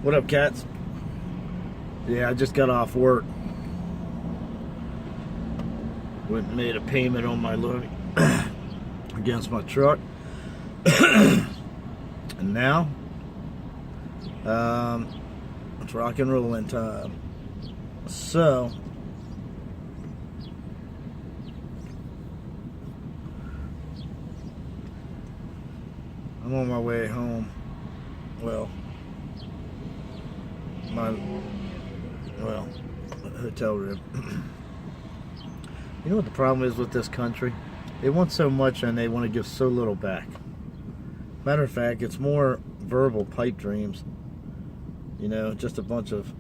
What up, cats? Yeah, I just got off work. Went and made a payment on my loan against my truck. And now, it's rock and rolling time. So, I'm on my way home. Well, hotel room. You know what the problem is with this country? They want so much and they want to give so little back. Matter of fact, it's more verbal pipe dreams. You know, just a bunch of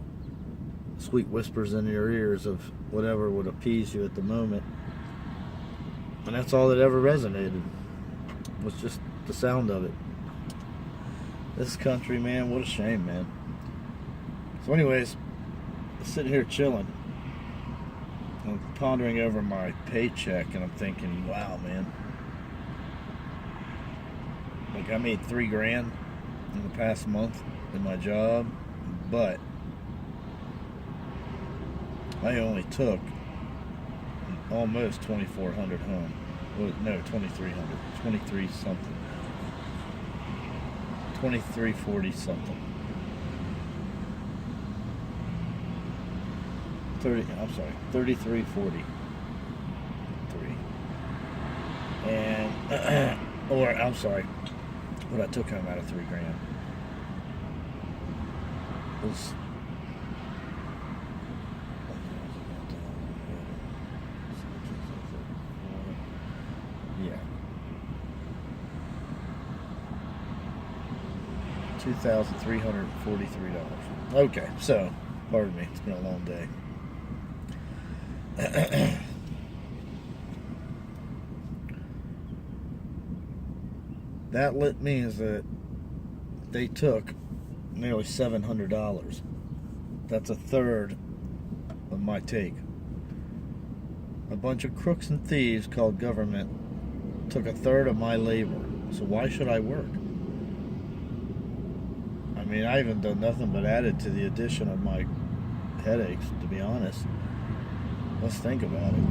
sweet whispers in your ears of whatever would appease you at the moment. And that's all that ever resonated, was just the sound of it. This country, man, what a shame, man. So anyways, sitting here chilling. I'm pondering over my paycheck and I'm thinking, wow, man. Like, I made $3,000 in the past month in my job, but I only took almost 2,400 home. Well, no, 2,300. 23 something. 2340 something. 3340. And or I'm sorry, what I took home out of $3,000 was $2,343. Okay, so pardon me, it's been a long day. That means that they took nearly $700. That's a third of my take. A bunch of crooks and thieves called government took a third of my labor. So why should I work? I mean, I haven't done nothing but added to the addition of my headaches, to be honest. Let's think about it.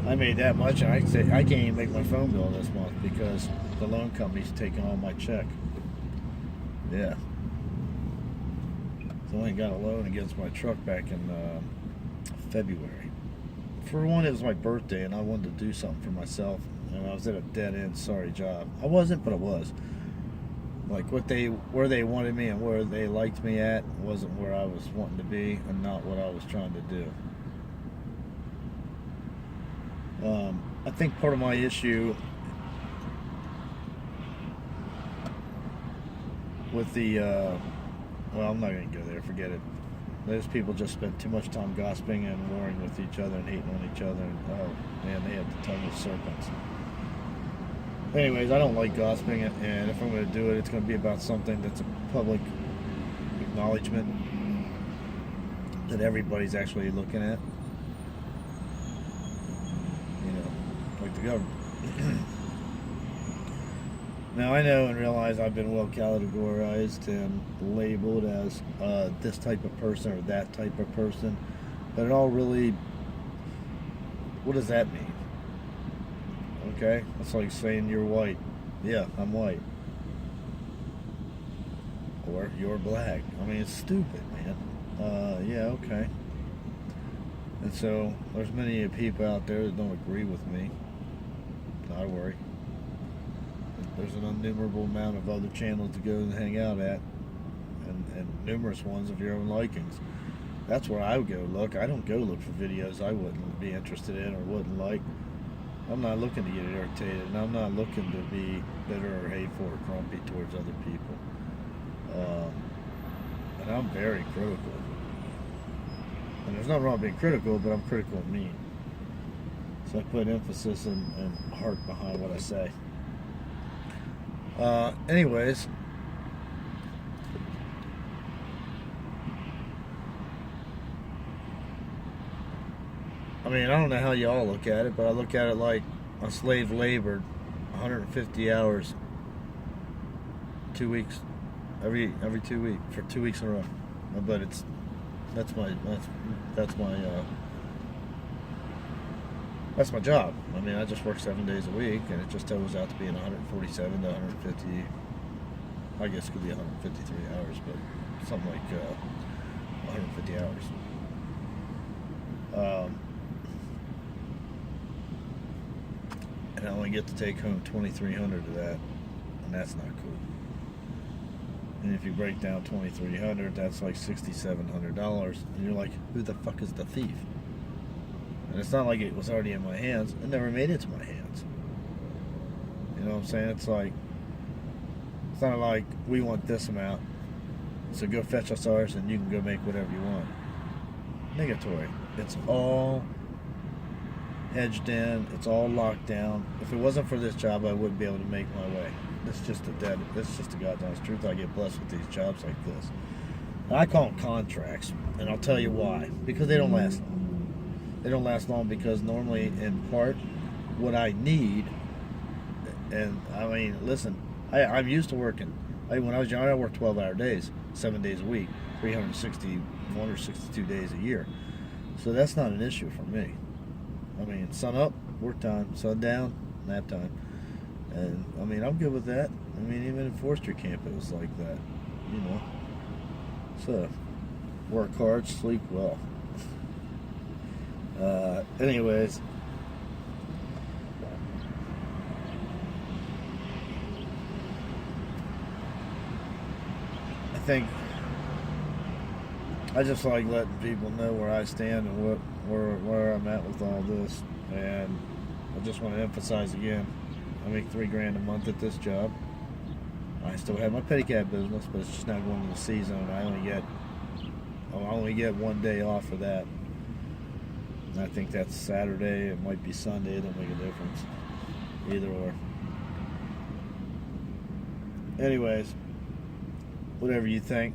I made that much, and I can't even make my phone bill this month because the loan company's taking all my check. Yeah. So I only got a loan against my truck back in February. For one, it was my birthday, and I wanted to do something for myself, and I was at a dead-end sorry job. I wasn't, but I was. Like, where they wanted me and where they liked me at wasn't where I was wanting to be, and not what I was trying to do. I think part of my issue with the, well, I'm not going to go there, forget it. Those people just spend too much time gossiping and warring with each other and hating on each other, and oh man, they have the tongue of serpents. Anyways, I don't like gossiping, and if I'm going to do it, it's going to be about something that's a public acknowledgement that everybody's actually looking at. Like the government. Now, I know and realize I've been well categorized and labeled as this type of person or that type of person, but it all really, what does that mean? Okay, that's like saying you're white. Yeah, I'm white. Or you're black. I mean, it's stupid, man. Yeah, okay. And so there's many people out there that don't agree with me. Not worry. There's an innumerable amount of other channels to go and hang out at, and numerous ones of your own likings. That's where I would go look. I don't go look for videos I wouldn't be interested in or wouldn't like. I'm not looking to get irritated, and I'm not looking to be bitter or hateful or grumpy towards other people. And I'm very critical. And there's nothing wrong with being critical, but I'm critical of me. So I put emphasis and heart behind what I say. Anyways, I mean, I don't know how y'all look at it, but I look at it like a slave labored 150 hours, 2 weeks every 2 weeks for 2 weeks in a row. But that's my that's my job. I mean, I just work 7 days a week, and it just totals out to being 147 to 150. I guess it could be 153 hours, but something like 150 hours. And I only get to take home 2,300 of that, and that's not cool. And if you break down 2,300, that's like $6,700, and you're like, who the fuck is the thief? And it's not like it was already in my hands. It never made it to my hands. You know what I'm saying? It's like, it's not like we want this amount, so go fetch us ours and you can go make whatever you want. Negatory. It's all hedged in. It's all locked down. If it wasn't for this job, I wouldn't be able to make my way. This is just the goddamn truth. I get blessed with these jobs like this. And I call them contracts, and I'll tell you why. Because they don't last long. They don't last long because normally, in part, what I need, and I mean, listen, I'm used to working. When I was young, I worked 12-hour days, 7 days a week, 361 or 62 days a year. So that's not an issue for me. I mean, sun up, work time, sun down, nap time. And, I mean, I'm good with that. I mean, even in forestry camp, it was like that, you know. So, work hard, sleep well. Anyways, I think I just like letting people know where I stand and where I'm at with all this. And I just want to emphasize again, I make $3,000 a month at this job. I still have my pedicab business, but it's just not going to the season. And I only get 1 day off for that. And I think that's Saturday. It might be Sunday. It don't make a difference. Either or. Anyways, whatever you think.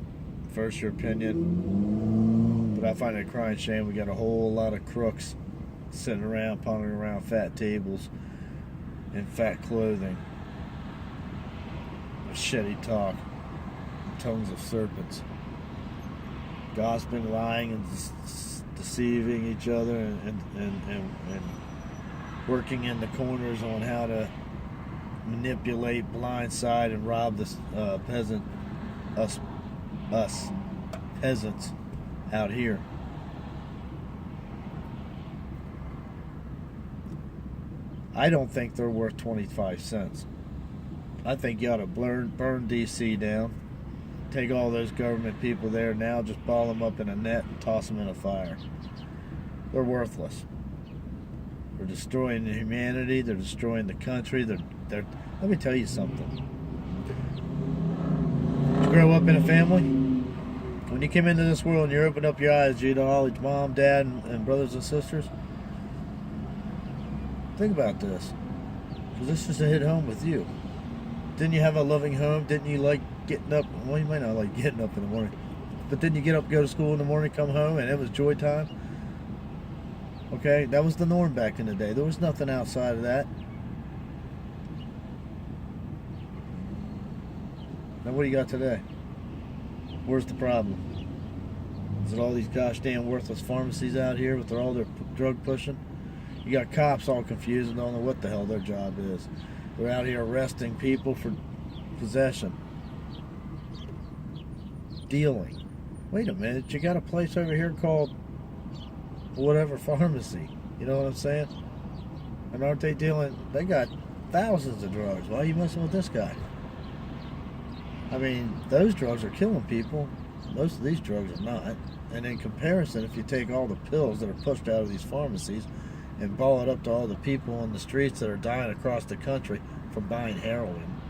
First, your opinion. But I find it a crying shame we got a whole lot of crooks sitting around, pondering around fat tables in fat clothing. Shitty talk. Tongues of serpents. Gossiping, lying, and deceiving each other and working in the corners on how to manipulate, blindside, and rob us peasants out here. I don't think they're worth 25 cents. I think you ought to burn D.C. down. Take all those government people there now, just ball them up in a net and toss them in a fire. They're worthless. They're destroying humanity. They're destroying the country. They're. Let me tell you something. Did you grow up in a family? When you came into this world and you opened up your eyes, you know, all your mom, dad, and brothers and sisters. Think about this. Because this just hit home with you. Didn't you have a loving home? Didn't you like getting up? Well, you might not like getting up in the morning. But didn't you get up, go to school in the morning, come home, and it was joy time? Okay? That was the norm back in the day. There was nothing outside of that. Now what do you got today? Where's the problem? Is it all these gosh damn worthless pharmacies out here with all their drug pushing? You got cops all confused and don't know what the hell their job is. They're out here arresting people for possession. Dealing. Wait a minute, you got a place over here called whatever pharmacy. You know what I'm saying? And aren't they dealing? They got thousands of drugs. Why are you messing with this guy? I mean, those drugs are killing people. Most of these drugs are not. And in comparison, if you take all the pills that are pushed out of these pharmacies and ball it up to all the people on the streets that are dying across the country from buying heroin,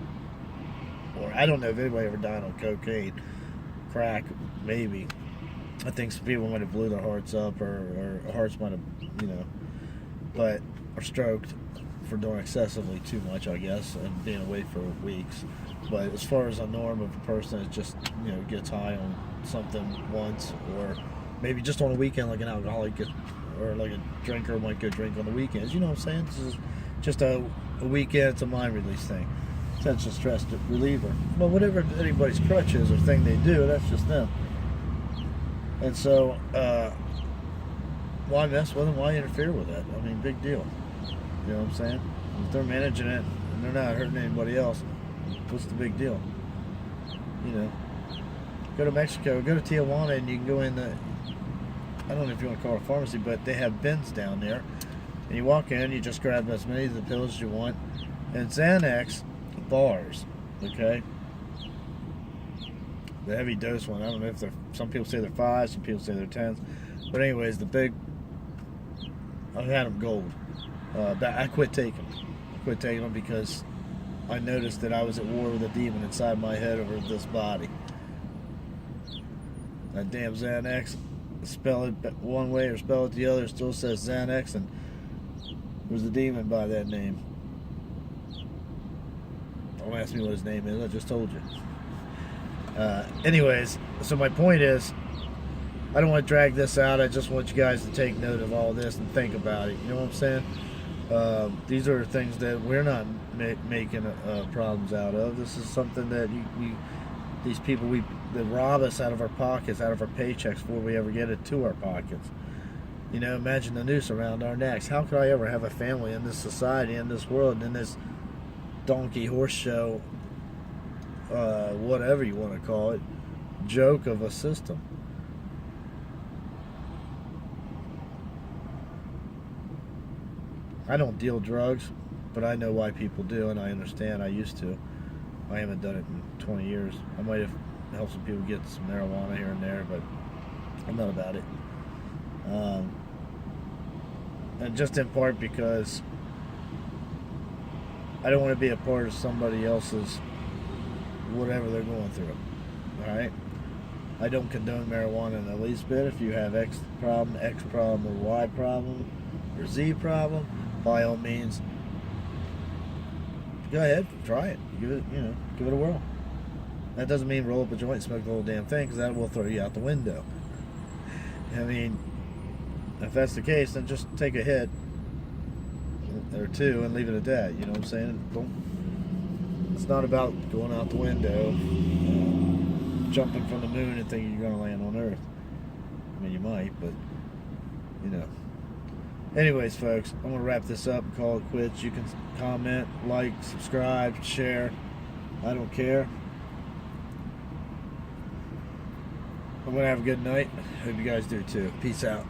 or I don't know if anybody ever died on cocaine, crack, maybe. I think some people might have blew their hearts up, or hearts might have, but or stroked for doing excessively too much, I guess, and being away for weeks. But as far as a norm of a person that just, gets high on something once, or maybe just on a weekend, like an alcoholic or like a drinker might go drink on the weekends. You know what I'm saying? This is just a weekend. It's a mind release thing. tension stress reliever. Well, whatever anybody's crutch is or thing they do, that's just them. And so, why mess with them? Why interfere with that? I mean, big deal. You know what I'm saying? If they're managing it and they're not hurting anybody else, what's the big deal? You know, go to Mexico, go to Tijuana, and you can go in the, I don't know if you want to call it a pharmacy, but they have bins down there. And you walk in, you just grab as many of the pills as you want. And Xanax bars, okay? The heavy dose one, I don't know if they're, some people say they're 5, some people say they're 10s. But anyways, the big, I had them gold. I quit taking them. I quit taking them because I noticed that I was at war with a demon inside my head over this body. That damn Xanax, spell it one way or spell it the other, still says Xanax, and there's a demon by that name. Don't ask me what his name is, I just told you. Anyways, so my point is, I don't want to drag this out. I just want you guys to take note of all this and think about it. You know what I'm saying? These are things that we're not making problems out of. This is something that these people that rob us out of our pockets, out of our paychecks before we ever get it to our pockets. You know, imagine the noose around our necks. How could I ever have a family in this society, in this world, in this donkey horse show, whatever you want to call it, joke of a system? I don't deal drugs, but I know why people do, and I understand. I used to. I haven't done it in 20 years. I might have helped some people get some marijuana here and there, but I'm not about it. And just in part because I don't want to be a part of somebody else's whatever they're going through. Alright? I don't condone marijuana in the least bit. If you have X problem, or Y problem, or Z problem, by all means, go ahead, try it. Give it a whirl. That doesn't mean roll up a joint and smoke the whole damn thing, because that will throw you out the window. I mean, if that's the case, then just take a hit or two and leave it at that. You know what I'm saying? It's not about going out the window, jumping from the moon and thinking you're going to land on Earth. I mean, you might, but you know. Anyways, folks, I'm going to wrap this up and call it quits. You can comment, like, subscribe, share. I don't care. I'm going to have a good night. Hope you guys do too. Peace out.